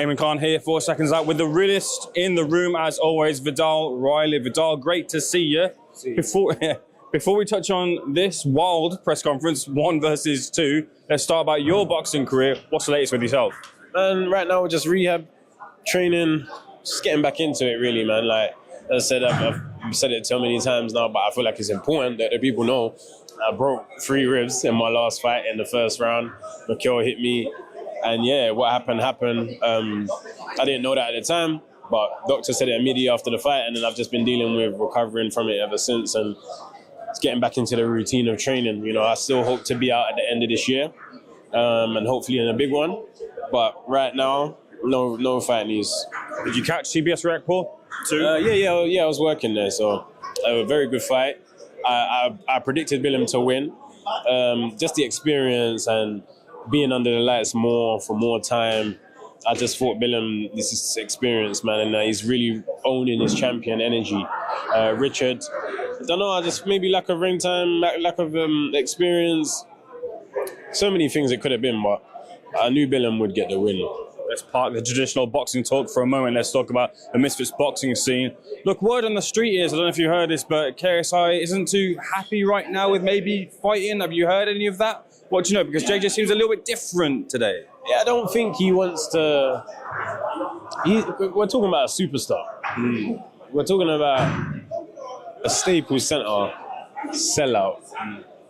Eamon Khan here for Seconds Out with the realist in the room, as always, Viddal Riley. Viddal, great to see you. Before we touch on this wild press conference, 1 versus 2, let's start about your boxing career. What's the latest with yourself? Right now, we're just rehab, training, just getting back into it, really, man. Like, as I said, I've said it so many times now, but I feel like it's important that the people know I broke 3 ribs in my last fight in the first round. McKill hit me. And yeah, what happened. I didn't know that at the time, but doctor said it immediately after the fight, and then I've just been dealing with recovering from it ever since, and it's getting back into the routine of training. You know, I still hope to be out at the end of this year, and hopefully in a big one. But right now, no fight news. Did you catch CBS Rec, Paul? Yeah, I was working there, so a very good fight. I predicted Billam to win. Just the experience and being under the lights for more time, I just thought Billam, this is experience, man, and he's really owning his champion energy. Richard, I don't know, I just maybe lack of ring time, lack of experience. So many things it could have been, but I knew Billam would get the win. Let's park the traditional boxing talk for a moment. Let's talk about the Misfits boxing scene. Look, word on the street is, I don't know if you heard this, but KSI isn't too happy right now with maybe fighting. Have you heard any of that? What do you know? Because JJ seems a little bit different today. Yeah, I don't think he wants to... We're talking about a superstar. We're talking about a Staples Center sellout.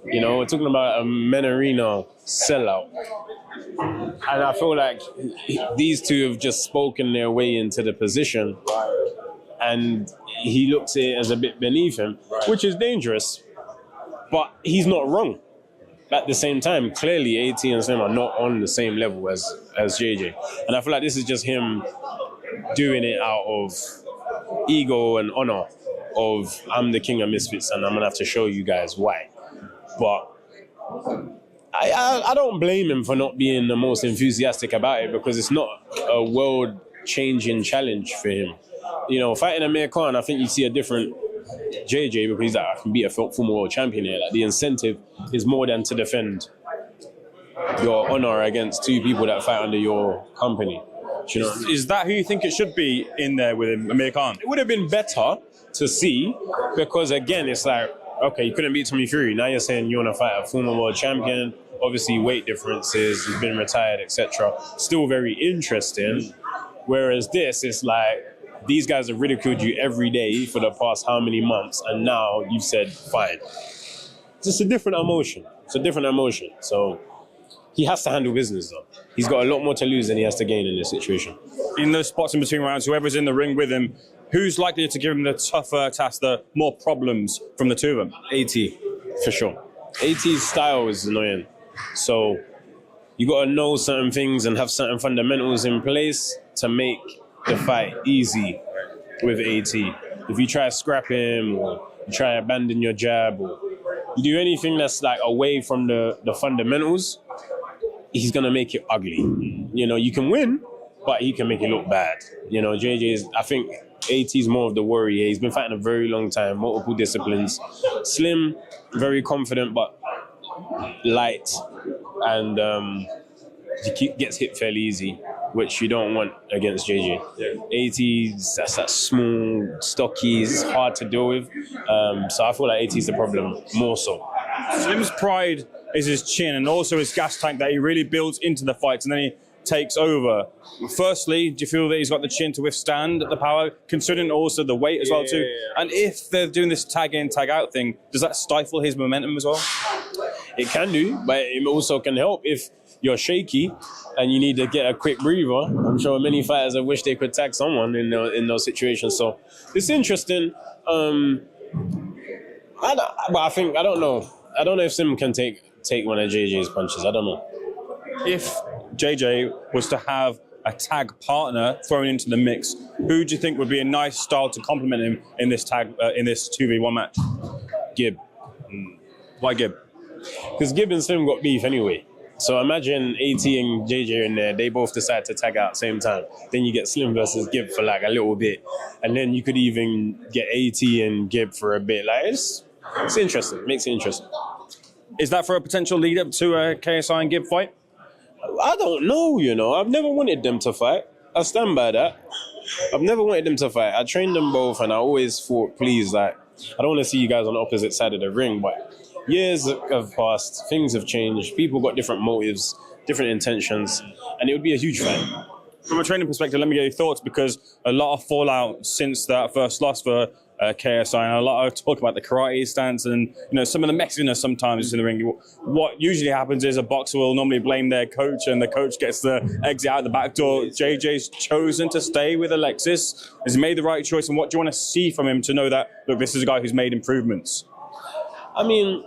You know, we're talking about a Men Arena sellout. And I feel like these two have just spoken their way into the position. And he looks at it as a bit beneath him, which is dangerous. But he's not wrong. At the same time, clearly AT and Slim are not on the same level as JJ. And I feel like this is just him doing it out of ego and honor of I'm the king of Misfits and I'm going to have to show you guys why. But I don't blame him for not being the most enthusiastic about it, because it's not a world-changing challenge for him. You know, fighting Amir Khan, I think you see a different JJ, because he's like, I can beat a former world champion here. Like, the incentive is more than to defend your honor against 2 people that fight under your company. Do you know what I mean? Is that who you think it should be in there with him, Amir Khan? It would have been better to see, because again, it's like, okay, you couldn't beat Tommy Fury. Now you're saying you want to fight a former world champion. Obviously, weight differences, he's been retired, etc. Still very interesting. Whereas this is like, these guys have ridiculed you every day for the past how many months, and now you've said, fine. It's just a different emotion. It's a different emotion. So he has to handle business, though. He's got a lot more to lose than he has to gain in this situation. In those spots in between rounds, whoever's in the ring with him, who's likely to give him the tougher task, the more problems from the 2 of them? AT, for sure. AT's style is annoying. So you got to know certain things and have certain fundamentals in place to make the fight easy with AT. If you try to scrap him, or you try to abandon your jab, or you do anything that's like away from the fundamentals, he's going to make it ugly. You know, you can win, but he can make it look bad. You know, I think AT's more of the warrior. He's been fighting a very long time, multiple disciplines. Slim, very confident, but light, and he gets hit fairly easy, which you don't want against JJ. AT's, that's that small, stocky, it's hard to deal with. So I feel like AT's the problem, more so. Slim's pride is his chin and also his gas tank that he really builds into the fights, and then he takes over. Firstly, do you feel that he's got the chin to withstand the power, considering also the weight as well too? Yeah. And if they're doing this tag in, tag out thing, does that stifle his momentum as well? It can do, but it also can help if you're shaky and you need to get a quick breather. I'm sure many fighters have wished they could tag someone in those situations. So it's interesting. I don't know. I don't know if Sim can take one of JJ's punches. I don't know. If JJ was to have a tag partner thrown into the mix, who do you think would be a nice style to complement him in this 2v1 match? Gib. Why Gib? Because Gib and Slim got beef anyway. So imagine AT and JJ in there, they both decide to tag out at the same time. Then you get Slim versus Gib for like a little bit. And then you could even get AT and Gib for a bit. Like, it's interesting, makes it interesting. Is that for a potential lead up to a KSI and Gib fight? I don't know, you know. I've never wanted them to fight. I stand by that. I've never wanted them to fight. I trained them both, and I always thought, please, like, I don't want to see you guys on the opposite side of the ring, but years have passed, things have changed, people got different motives, different intentions, and it would be a huge fight. From a training perspective, let me get your thoughts, because a lot of fallout since that first loss for KSI, and a lot of talk about the karate stance and some of the messiness sometimes in the ring. What usually happens is a boxer will normally blame their coach, and the coach gets the exit out the back door. JJ's chosen to stay with Alexis. Has he made the right choice, and what do you want to see from him to know that, look, this is a guy who's made improvements? I mean,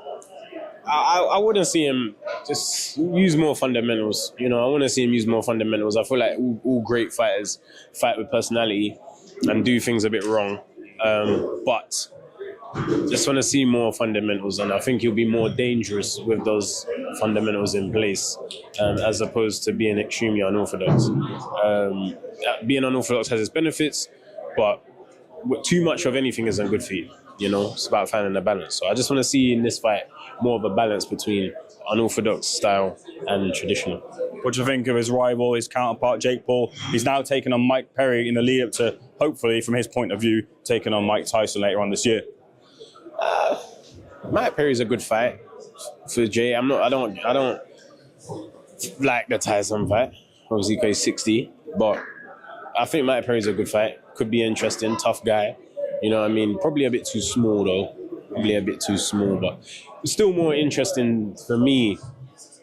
I wouldn't see him just use more fundamentals. I want to see him use more fundamentals. I feel like all great fighters fight with personality and do things a bit wrong. But just want to see more fundamentals, and I think he'll be more dangerous with those fundamentals in place, as opposed to being extremely unorthodox. Being unorthodox has its benefits, but too much of anything isn't good for you. It's about finding a balance. So I just want to see in this fight more of a balance between unorthodox style and traditional. What do you think of his rival, his counterpart, Jake Paul? He's now taken on Mike Perry in the lead up to, hopefully, from his point of view, taking on Mike Tyson later on this year. Mike Perry's a good fight for Jay. I don't like the Tyson fight. Obviously, he's 60, but I think Mike Perry's a good fight. Could be interesting, tough guy. Probably a bit too small though. Probably a bit too small, but still more interesting for me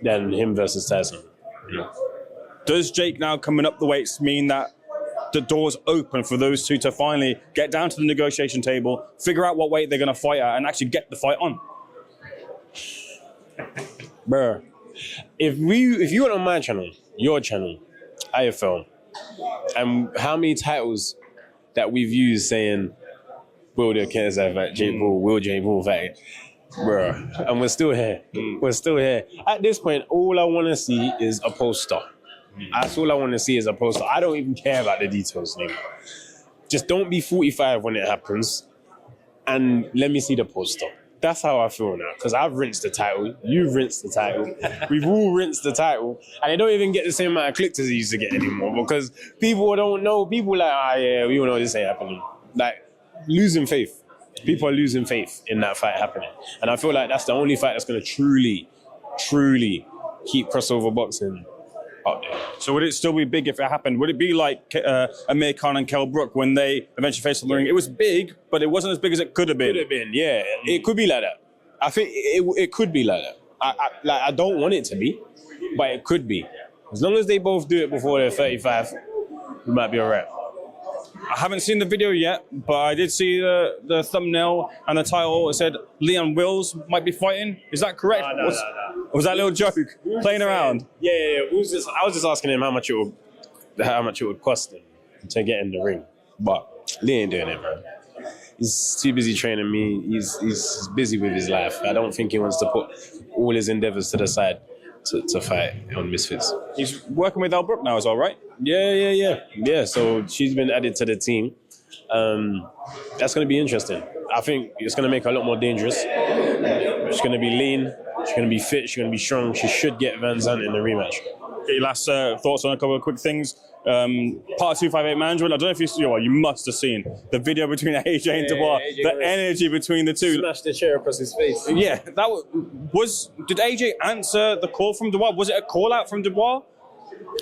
than him versus Tyson. Does Jake now coming up the weights mean that the door's open for those two to finally get down to the negotiation table, figure out what weight they're going to fight at, and actually get the fight on? Bruh, if you went on my channel, your channel, IFL, and how many titles that we've used saying, will the KSI fight Jake Paul, will Jake Paul fight? Bruh, and we're still here. We're still here. At this point, all I want to see is a poster. That's all I want to see is a poster. I don't even care about the details anymore. Just don't be 45 when it happens, and let me see the poster. That's how I feel now, because I've rinsed the title, you've rinsed the title, we've all rinsed the title, and they don't even get the same amount of clicks as they used to get anymore, because people don't know, people like, we all know this ain't happening. Like, losing faith. People are losing faith in that fight happening. And I feel like that's the only fight that's going to truly, truly keep crossover boxing up there. So would it still be big if it happened? Would it be like Amir Khan and Kell Brook when they eventually faced on the ring? It was big, but it wasn't as big as it could have been. Could have been, yeah. It could be like that. I think it could be like that. I don't want it to be, but it could be. As long as they both do it before they're 35, we might be all right. I haven't seen the video yet, but I did see the thumbnail and the title. It said Leon Wills might be fighting. Is that correct? No. Was that a little joke playing around? Yeah. I was just asking him how much it would cost him to get in the ring. But Lee ain't doing it, man. He's too busy training me. He's busy with his life. I don't think he wants to put all his endeavors to the side to fight on Misfits. He's working with Elle Brook now as well, right? Yeah, so she's been added to the team. That's going to be interesting. I think it's going to make her a lot more dangerous. She's going to be lean. She's going to be fit. She's going to be strong. She should get Van Zandt in the rematch. Get your last thoughts on a couple of quick things. Part 258 management. I don't know if you must have seen the video between AJ and Dubois. The energy between the two. Smashed the chair across his face. Yeah, that was. Did AJ answer the call from Dubois? Was it a call out from Dubois?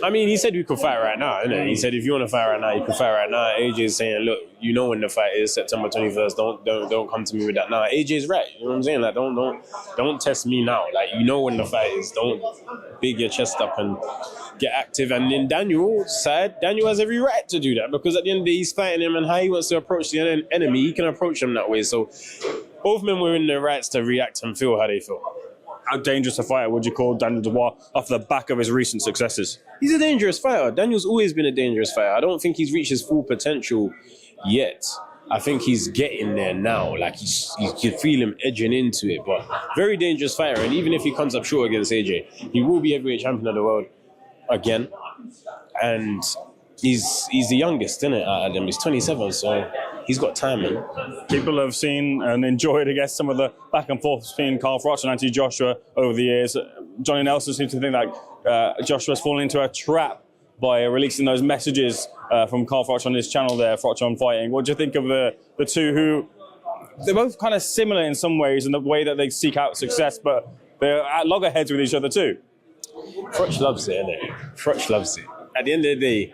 I mean, he said we could fight right now, innit? He said if you want to fight right now, you can fight right now. AJ's saying, look, you know when the fight is, September 21st. Don't come to me with that now. AJ's right. You know what I'm saying? Like, don't test me now. Like, you know when the fight is. Don't big your chest up and get active. And in Daniel's side, Daniel has every right to do that, because at the end of the day, he's fighting him, and how he wants to approach the enemy, he can approach him that way. So both men were in their rights to react and feel how they feel. How dangerous a fighter would you call Daniel Dubois off the back of his recent successes? He's a dangerous fighter. Daniel's always been a dangerous fighter. I don't think he's reached his full potential yet. I think he's getting there now. Like, you can feel him edging into it, but very dangerous fighter. And even if he comes up short against AJ, he will be heavyweight champion of the world again. And he's the youngest, isn't it, out of them? He's 27, so he's got time, man. People have seen and enjoyed, I guess, some of the back and forth between Carl Froch and Anthony Joshua over the years. Johnny Nelson seems to think that Joshua's fallen into a trap by releasing those messages from Carl Froch on his channel there, Froch on Fighting. What do you think of the two who, they're both kind of similar in some ways in the way that they seek out success, but they're at loggerheads with each other too? Froch loves it, innit? Froch loves it. At the end of the day,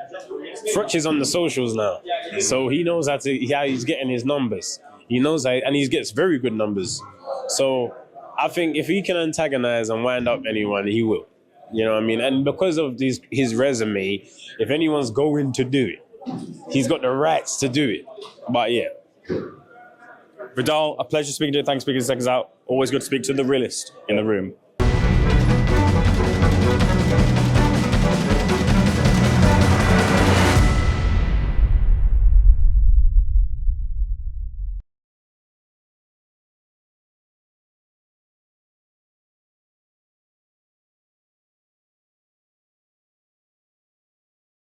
Froch is on the socials now, so he knows how he's getting his numbers. He knows how, and he gets very good numbers. So I think if he can antagonize and wind up anyone, he will. You know what I mean? And because of his resume, if anyone's going to do it, he's got the rights to do it. But yeah. Viddal, a pleasure speaking to you. Thanks for speaking to Seconds Out. Always good to speak to the realist in the room.